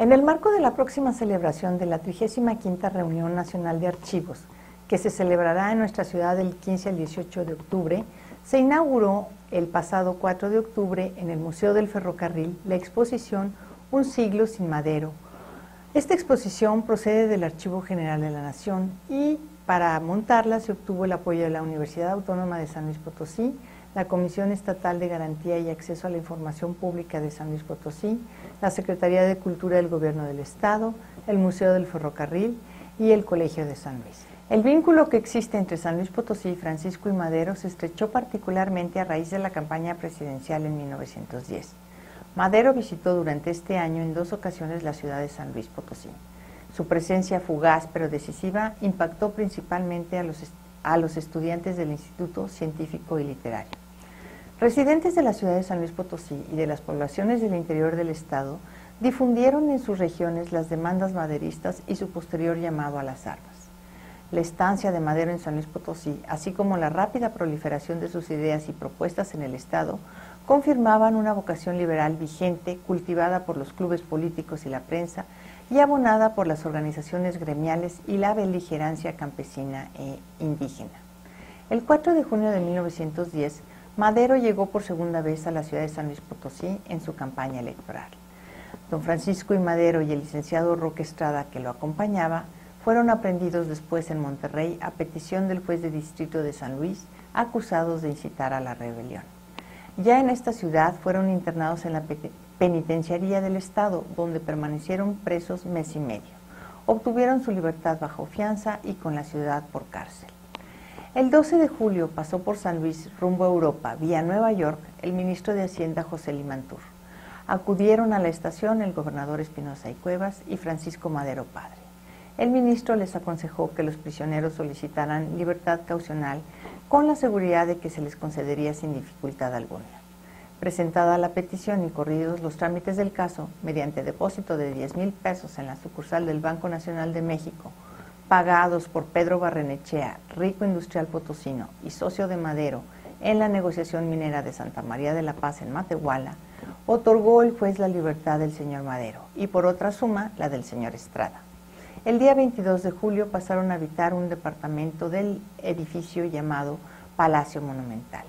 En el marco de la próxima celebración de la 35ª Reunión Nacional de Archivos, que se celebrará en nuestra ciudad del 15 al 18 de octubre, se inauguró el pasado 4 de octubre en el Museo del Ferrocarril la exposición Un siglo sin Madero. Esta exposición procede del Archivo General de la Nación y para montarla se obtuvo el apoyo de la Universidad Autónoma de San Luis Potosí, la Comisión Estatal de Garantía y Acceso a la Información Pública de San Luis Potosí, la Secretaría de Cultura del Gobierno del Estado, el Museo del Ferrocarril y el Colegio de San Luis. El vínculo que existe entre San Luis Potosí, Francisco y Madero se estrechó particularmente a raíz de la campaña presidencial en 1910. Madero visitó durante este año en 2 ocasiones la ciudad de San Luis Potosí. Su presencia fugaz pero decisiva impactó principalmente a los estudiantes del Instituto Científico y Literario. Residentes de la ciudad de San Luis Potosí y de las poblaciones del interior del estado difundieron en sus regiones las demandas maderistas y su posterior llamado a las armas. La estancia de Madero en San Luis Potosí, así como la rápida proliferación de sus ideas y propuestas en el estado, confirmaban una vocación liberal vigente, cultivada por los clubes políticos y la prensa, y abonada por las organizaciones gremiales y la beligerancia campesina e indígena. El 4 de junio de 1910, Madero llegó por segunda vez a la ciudad de San Luis Potosí en su campaña electoral. Don Francisco y Madero y el licenciado Roque Estrada, que lo acompañaba, fueron aprehendidos después en Monterrey a petición del juez de distrito de San Luis, acusados de incitar a la rebelión. Ya en esta ciudad fueron internados en la penitenciaría del estado, donde permanecieron presos mes y medio. Obtuvieron su libertad bajo fianza y con la ciudad por cárcel. El 12 de julio pasó por San Luis rumbo a Europa, vía Nueva York, el ministro de Hacienda José Limantur. Acudieron a la estación el gobernador Espinosa y Cuevas y Francisco Madero padre. El ministro les aconsejó que los prisioneros solicitaran libertad caucional con la seguridad de que se les concedería sin dificultad alguna. Presentada la petición y corridos los trámites del caso, mediante depósito de 10,000 pesos en la sucursal del Banco Nacional de México, pagados por Pedro Barrenechea, rico industrial potosino y socio de Madero en la negociación minera de Santa María de la Paz en Matehuala, otorgó el juez la libertad del señor Madero y por otra suma la del señor Estrada. El día 22 de julio pasaron a habitar un departamento del edificio llamado Palacio Monumental.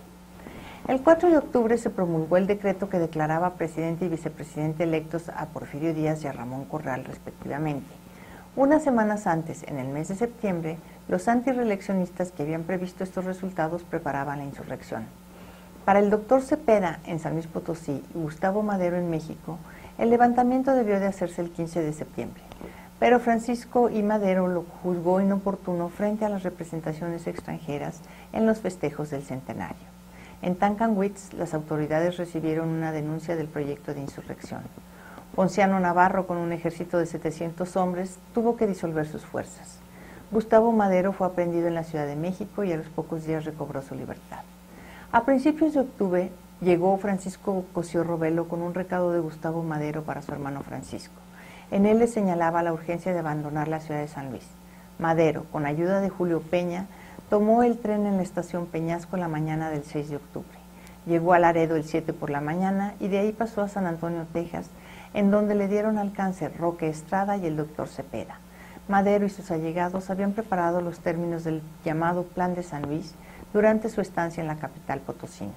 El 4 de octubre se promulgó el decreto que declaraba presidente y vicepresidente electos a Porfirio Díaz y a Ramón Corral respectivamente. Unas semanas antes, en el mes de septiembre, los antirreeleccionistas que habían previsto estos resultados preparaban la insurrección. Para el doctor Cepeda en San Luis Potosí y Gustavo Madero en México, el levantamiento debió de hacerse el 15 de septiembre. Pero Francisco y Madero lo juzgó inoportuno frente a las representaciones extranjeras en los festejos del centenario. En Tancanwitz, las autoridades recibieron una denuncia del proyecto de insurrección. Ponciano Navarro, con un ejército de 700 hombres, tuvo que disolver sus fuerzas. Gustavo Madero fue aprehendido en la Ciudad de México y a los pocos días recobró su libertad. A principios de octubre llegó Francisco Cosío Robelo con un recado de Gustavo Madero para su hermano Francisco. En él le señalaba la urgencia de abandonar la ciudad de San Luis. Madero, con ayuda de Julio Peña, tomó el tren en la estación Peñasco la mañana del 6 de octubre. Llegó a Laredo el 7 por la mañana y de ahí pasó a San Antonio, Texas, en donde le dieron alcance Roque Estrada y el doctor Cepeda. Madero y sus allegados habían preparado los términos del llamado Plan de San Luis durante su estancia en la capital potosina.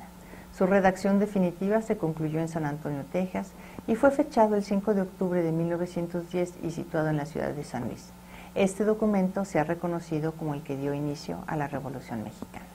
Su redacción definitiva se concluyó en San Antonio, Texas, y fue fechado el 5 de octubre de 1910 y situado en la ciudad de San Luis. Este documento se ha reconocido como el que dio inicio a la Revolución Mexicana.